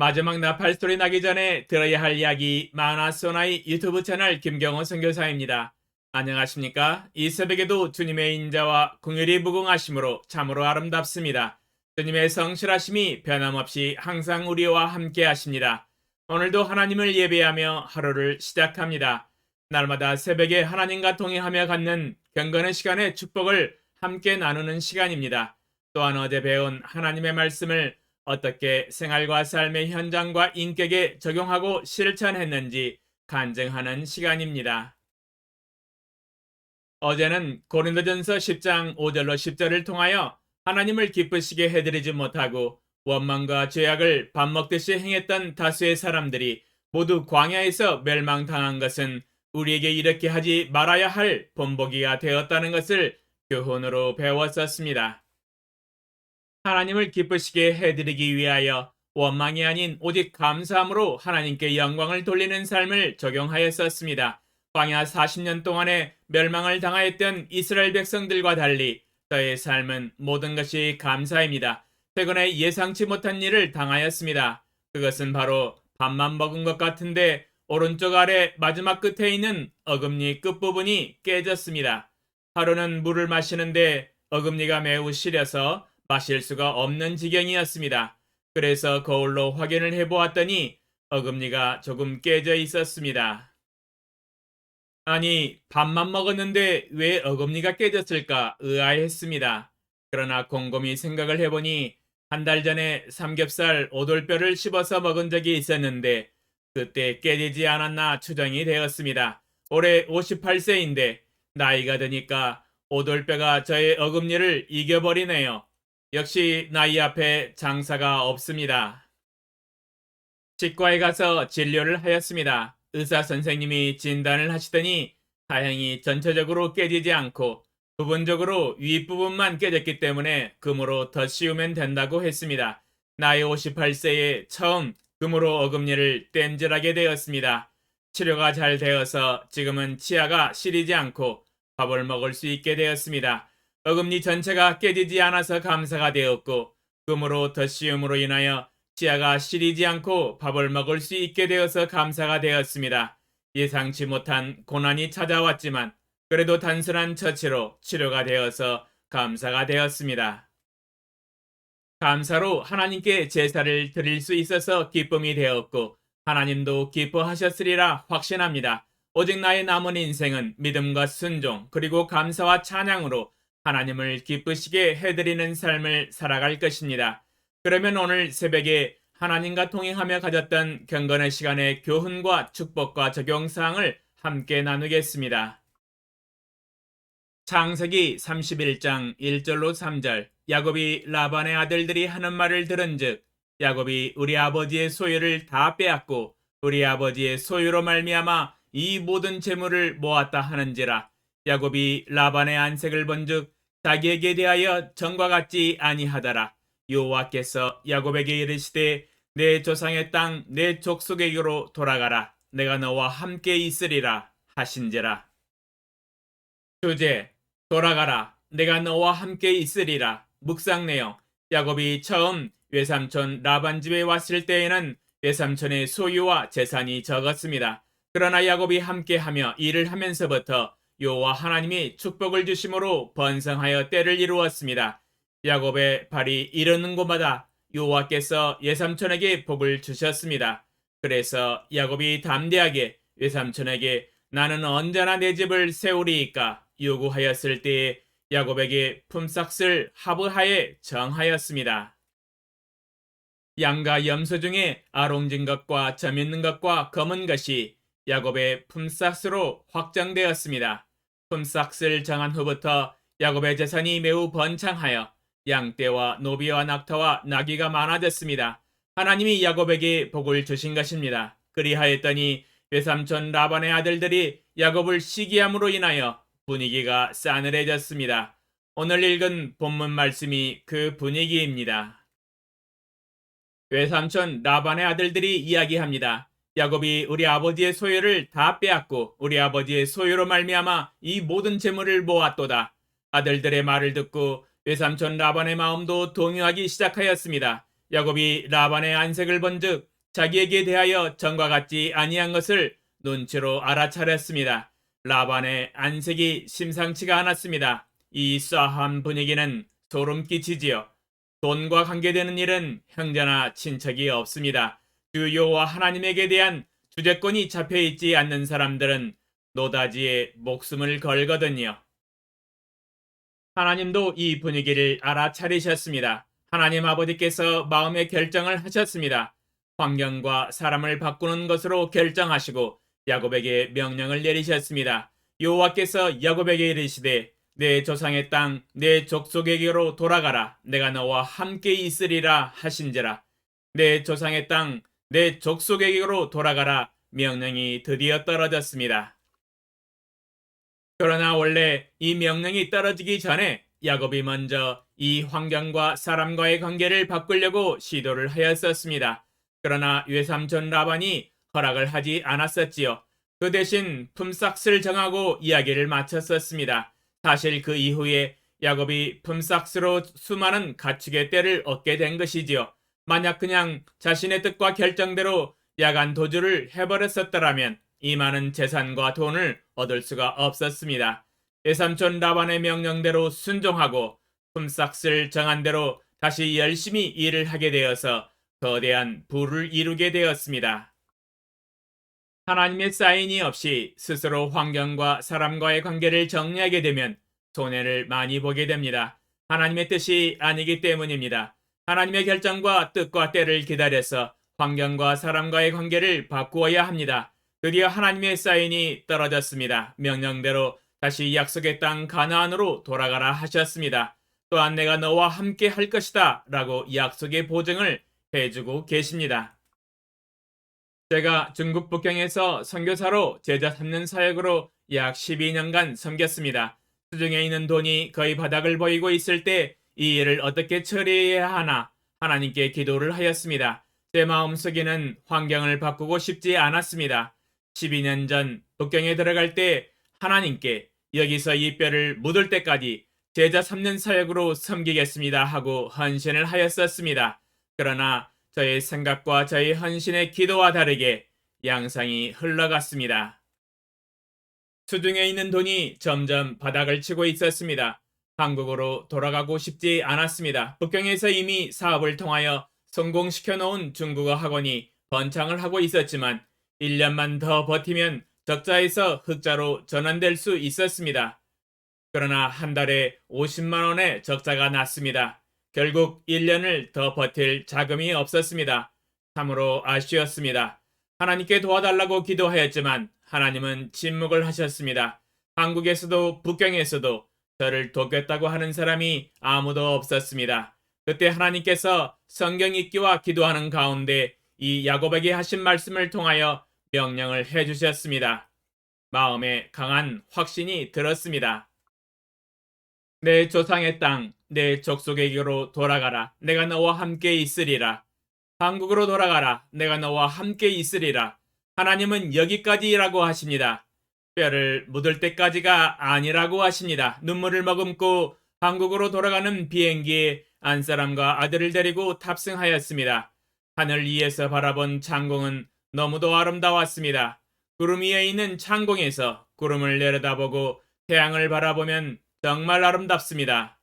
마지막 나팔 소리 나기 전에 들어야 할 이야기 마나소나이 유튜브 채널 김경호 선교사입니다. 안녕하십니까? 이 새벽에도 주님의 인자와 긍휼이 무궁하심으로 참으로 아름답습니다. 주님의 성실하심이 변함없이 항상 우리와 함께 하십니다. 오늘도 하나님을 예배하며 하루를 시작합니다. 날마다 새벽에 하나님과 동행하며 갖는 경건의 시간의 축복을 함께 나누는 시간입니다. 또한 어제 배운 하나님의 말씀을 어떻게 생활과 삶의 현장과 인격에 적용하고 실천했는지 간증하는 시간입니다. 어제는 고린도전서 10장 5절로 10절을 통하여 하나님을 기쁘시게 해드리지 못하고 원망과 죄악을 밥 먹듯이 행했던 다수의 사람들이 모두 광야에서 멸망당한 것은 우리에게 이렇게 하지 말아야 할 본보기가 되었다는 것을 교훈으로 배웠었습니다. 하나님을 기쁘시게 해드리기 위하여 원망이 아닌 오직 감사함으로 하나님께 영광을 돌리는 삶을 적용하였었습니다. 광야 40년 동안에 멸망을 당하였던 이스라엘 백성들과 달리 저의 삶은 모든 것이 감사입니다. 최근에 예상치 못한 일을 당하였습니다. 그것은 바로 밥만 먹은 것 같은데 오른쪽 아래 마지막 끝에 있는 어금니 끝부분이 깨졌습니다. 하루는 물을 마시는데 어금니가 매우 시려서 마실 수가 없는 지경이었습니다. 그래서 거울로 확인을 해보았더니 어금니가 조금 깨져 있었습니다. 아니, 밥만 먹었는데 왜 어금니가 깨졌을까 의아했습니다. 그러나 곰곰이 생각을 해보니 한 달 전에 삼겹살 오돌뼈를 씹어서 먹은 적이 있었는데 그때 깨지지 않았나 추정이 되었습니다. 올해 58세인데 나이가 드니까 오돌뼈가 저의 어금니를 이겨버리네요. 역시 나이 앞에 장사가 없습니다. 치과에 가서 진료를 하였습니다. 의사 선생님이 진단을 하시더니 다행히 전체적으로 깨지지 않고 부분적으로 윗부분만 깨졌기 때문에 금으로 더 씌우면 된다고 했습니다. 나이 58세에 처음 금으로 어금니를 땜질하게 되었습니다. 치료가 잘 되어서 지금은 치아가 시리지 않고 밥을 먹을 수 있게 되었습니다. 어금니 전체가 깨지지 않아서 감사가 되었고 금으로 덧씌움으로 인하여 치아가 시리지 않고 밥을 먹을 수 있게 되어서 감사가 되었습니다. 예상치 못한 고난이 찾아왔지만 그래도 단순한 처치로 치료가 되어서 감사가 되었습니다. 감사로 하나님께 제사를 드릴 수 있어서 기쁨이 되었고 하나님도 기뻐하셨으리라 확신합니다. 오직 나의 남은 인생은 믿음과 순종 그리고 감사와 찬양으로 하나님을 기쁘시게 해드리는 삶을 살아갈 것입니다. 그러면 오늘 새벽에 하나님과 동행하며 가졌던 경건의 시간의 교훈과 축복과 적용사항을 함께 나누겠습니다. 창세기 31장 1절로 3절 야곱이 라반의 아들들이 하는 말을 들은즉 야곱이 우리 아버지의 소유를 다 빼앗고 우리 아버지의 소유로 말미암아 이 모든 재물을 모았다 하는지라. 야곱이 라반의 안색을 본즉 자기에게 대하여 전과 같지 아니하더라. 여호와께서 야곱에게 이르시되 내 조상의 땅 내 족속에게로 돌아가라. 내가 너와 함께 있으리라 하신지라. 주제 돌아가라. 내가 너와 함께 있으리라. 묵상 내용 야곱이 처음 외삼촌 라반 집에 왔을 때에는 외삼촌의 소유와 재산이 적었습니다. 그러나 야곱이 함께하며 일을 하면서부터 여호와 하나님이 축복을 주심으로 번성하여 때를 이루었습니다. 야곱의 발이 이르는 곳마다 여호와께서 외삼촌에게 복을 주셨습니다. 그래서 야곱이 담대하게 외삼촌에게 나는 언제나 내 집을 세우리이까 요구하였을 때에 야곱에게 품삯을 하브하에 정하였습니다. 양과 염소 중에 아롱진 것과 점 있는 것과 검은 것이 야곱의 품삯으로 확정되었습니다. 품삯을 정한 후부터 야곱의 재산이 매우 번창하여 양떼와 노비와 낙타와 나귀가 많아졌습니다. 하나님이 야곱에게 복을 주신 것입니다. 그리하였더니 외삼촌 라반의 아들들이 야곱을 시기함으로 인하여 분위기가 싸늘해졌습니다. 오늘 읽은 본문 말씀이 그 분위기입니다. 외삼촌 라반의 아들들이 이야기합니다. 야곱이 우리 아버지의 소유를 다 빼앗고 우리 아버지의 소유로 말미암아 이 모든 재물을 모았도다. 아들들의 말을 듣고 외삼촌 라반의 마음도 동요하기 시작하였습니다. 야곱이 라반의 안색을 본즉 자기에게 대하여 전과 같지 아니한 것을 눈치로 알아차렸습니다. 라반의 안색이 심상치가 않았습니다. 이 싸한 분위기는 소름 끼치지요. 돈과 관계되는 일은 형제나 친척이 없습니다. 주 여호와 하나님에게 대한 주재권이 잡혀있지 않는 사람들은 노다지에 목숨을 걸거든요. 하나님도 이 분위기를 알아차리셨습니다. 하나님 아버지께서 마음의 결정을 하셨습니다. 환경과 사람을 바꾸는 것으로 결정하시고 야곱에게 명령을 내리셨습니다. 여호와께서 야곱에게 이르시되 내 조상의 땅 내 족속에게로 돌아가라. 내가 너와 함께 있으리라 하신지라. 내 조상의 땅 내 족속에게로 돌아가라. 명령이 드디어 떨어졌습니다. 그러나 원래 이 명령이 떨어지기 전에 야곱이 먼저 이 환경과 사람과의 관계를 바꾸려고 시도를 하였었습니다. 그러나 외삼촌 라반이 허락을 하지 않았었지요. 그 대신 품삯을 정하고 이야기를 마쳤었습니다. 사실 그 이후에 야곱이 품삯으로 수많은 가축의 떼를 얻게 된 것이지요. 만약 그냥 자신의 뜻과 결정대로 야간 도주를 해버렸었더라면 이 많은 재산과 돈을 얻을 수가 없었습니다. 외삼촌 라반의 명령대로 순종하고 품삯을 정한 대로 다시 열심히 일을 하게 되어서 거대한 부를 이루게 되었습니다. 하나님의 사인이 없이 스스로 환경과 사람과의 관계를 정리하게 되면 손해를 많이 보게 됩니다. 하나님의 뜻이 아니기 때문입니다. 하나님의 결정과 뜻과 때를 기다려서 환경과 사람과의 관계를 바꾸어야 합니다. 드디어 하나님의 사인이 떨어졌습니다. 명령대로 다시 약속의 땅 가나안으로 돌아가라 하셨습니다. 또한 내가 너와 함께 할 것이다 라고 약속의 보증을 해주고 계십니다. 제가 중국 북경에서 선교사로 제자 삼는 사역으로 약 12년간 섬겼습니다. 수중에 있는 돈이 거의 바닥을 보이고 있을 때 이 일을 어떻게 처리해야 하나 하나님께 기도를 하였습니다. 제 마음속에는 환경을 바꾸고 싶지 않았습니다. 12년 전 북경에 들어갈 때 하나님께 여기서 이 뼈를 묻을 때까지 제자 삼는 사역으로 섬기겠습니다 하고 헌신을 하였었습니다. 그러나 저의 생각과 저의 헌신의 기도와 다르게 양상이 흘러갔습니다. 수중에 있는 돈이 점점 바닥을 치고 있었습니다. 한국으로 돌아가고 싶지 않았습니다. 북경에서 이미 사업을 통하여 성공시켜 놓은 중국어 학원이 번창을 하고 있었지만 1년만 더 버티면 적자에서 흑자로 전환될 수 있었습니다. 그러나 한 달에 50만 원의 적자가 났습니다. 결국 1년을 더 버틸 자금이 없었습니다. 참으로 아쉬웠습니다. 하나님께 도와달라고 기도하였지만 하나님은 침묵을 하셨습니다. 한국에서도 북경에서도 저를 돕겠다고 하는 사람이 아무도 없었습니다. 그때 하나님께서 성경 읽기와 기도하는 가운데 이 야곱에게 하신 말씀을 통하여 명령을 해주셨습니다. 마음에 강한 확신이 들었습니다. 내 조상의 땅, 내 족속에게로 돌아가라. 내가 너와 함께 있으리라. 한국으로 돌아가라. 내가 너와 함께 있으리라. 하나님은 여기까지라고 하십니다. 뼈를 묻을 때까지가 아니라고 하십니다. 눈물을 머금고 한국으로 돌아가는 비행기에 안사람과 아들을 데리고 탑승하였습니다. 하늘 위에서 바라본 창공은 너무도 아름다웠습니다. 구름 위에 있는 창공에서 구름을 내려다보고 태양을 바라보면 정말 아름답습니다.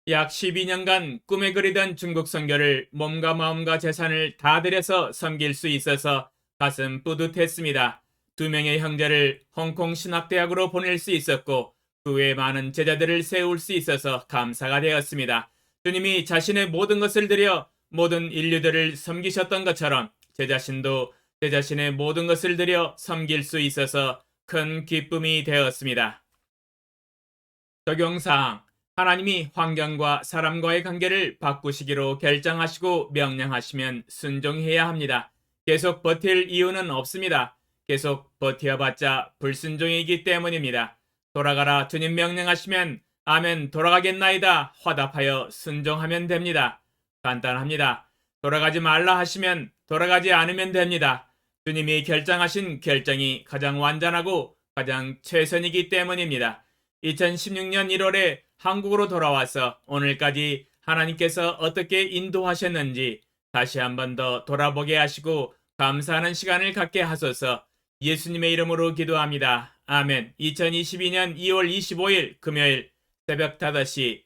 약 12년간 꿈에 그리던 중국 선교를 몸과 마음과 재산을 다 들여서 섬길 수 있어서 가슴 뿌듯했습니다. 2명의 형제를 홍콩 신학대학으로 보낼 수 있었고 그 외 많은 제자들을 세울 수 있어서 감사가 되었습니다. 주님이 자신의 모든 것을 들여 모든 인류들을 섬기셨던 것처럼 제 자신도 제 자신의 모든 것을 들여 섬길 수 있어서 큰 기쁨이 되었습니다. 적용사항 하나님이 환경과 사람과의 관계를 바꾸시기로 결정하시고 명령하시면 순종해야 합니다. 계속 버틸 이유는 없습니다. 계속 버텨봤자 불순종이기 때문입니다. 돌아가라 주님 명령하시면 아멘 돌아가겠나이다 화답하여 순종하면 됩니다. 간단합니다. 돌아가지 말라 하시면 돌아가지 않으면 됩니다. 주님이 결정하신 결정이 가장 완전하고 가장 최선이기 때문입니다. 2016년 1월에 한국으로 돌아와서 오늘까지 하나님께서 어떻게 인도하셨는지 다시 한 번 더 돌아보게 하시고 감사하는 시간을 갖게 하소서. 예수님의 이름으로 기도합니다. 아멘. 2022년 2월 25일 금요일 새벽 5시